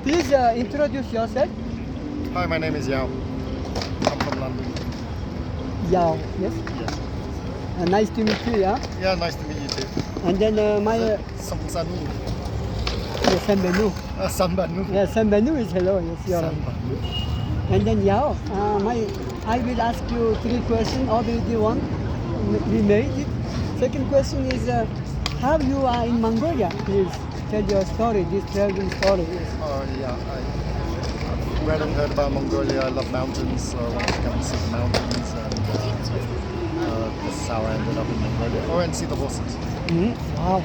Please introduce yourself. Hi, my name is Yao. I'm from London. Yao, yes. Yes. Nice to meet you, yeah. Yeah, nice to meet you too. And then my Sambanu. Sambanu. Sambanu. Yeah, Sambanu is hello, yes, you're right. Sambanu. And then Yao, I will ask you 3 questions. Already one, we made it. Second question is how you are in Mongolia. Please tell your story, this traveling story. Yes. Yeah, I've read and heard about Mongolia. I love mountains, so I want to come and see the mountains. And this is how I ended up in Mongolia. Oh, and see the horses. Wow.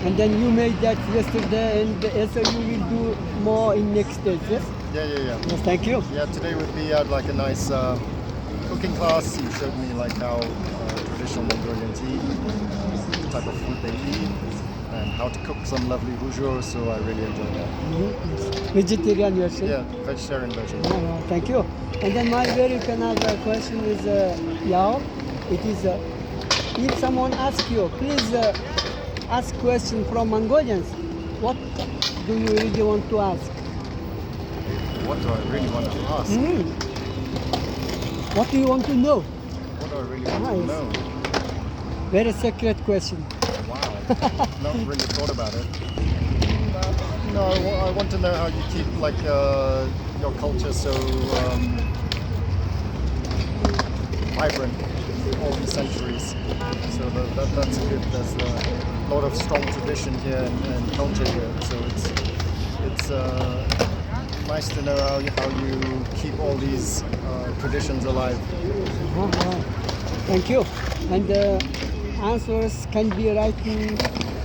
And then you made that yesterday, and so you will do more in next days, yes? Yeah. Yes, thank you. Yeah, today would be like a nice cooking class. He showed me like how traditional Mongolians eat, the type of food they eat, and how to cook some lovely huушуур. So I really enjoyed that. Vegetarian, you say? Yeah, vegetarian version. Thank you. And then my very another question is, Yao, it is if someone asks you, please ask question from Mongolians. What do you really want to ask? What do I really want to ask? What do you want to know? What do I really want to know? Very secret question. Wow, not really thought about it. No, I want to know how you keep like your culture so vibrant all these centuries. So that's good. There's a lot of strong tradition here and culture here. So it's nice to know how you keep all these traditions alive. Thank you. And answers can be written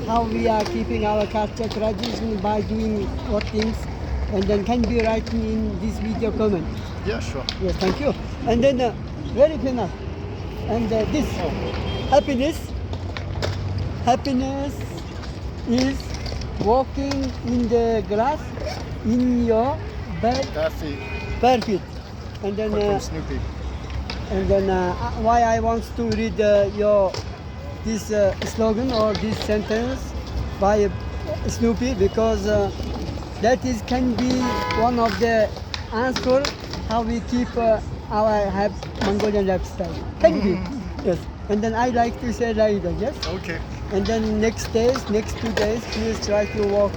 how we are keeping our culture tradition by doing what things, and then can be written in this video comment. Yeah, sure. Yes, thank you. And then very final. And this happiness. Happiness is walking in the grass in your bed. Bare feet. And then From Snoopy. and then why I want to read your this slogan or this sentence by Snoopy, because that is can be one of the answer how we keep our Mongolian lifestyle. Can be, yes. And then I like to say like that, yes. Okay. And then next 2 days, please try to walk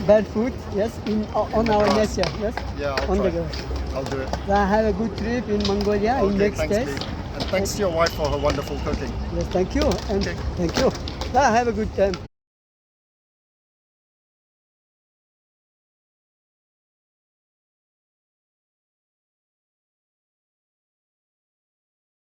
barefoot, yes, on our grass. nature, yes. Yeah, I'll on try. the grass. I'll do it. Have a good trip in Mongolia in next thanks, days. Pete. And thanks to your wife for her wonderful cooking. Yes, thank you. And Okay. thank you. Have a good time.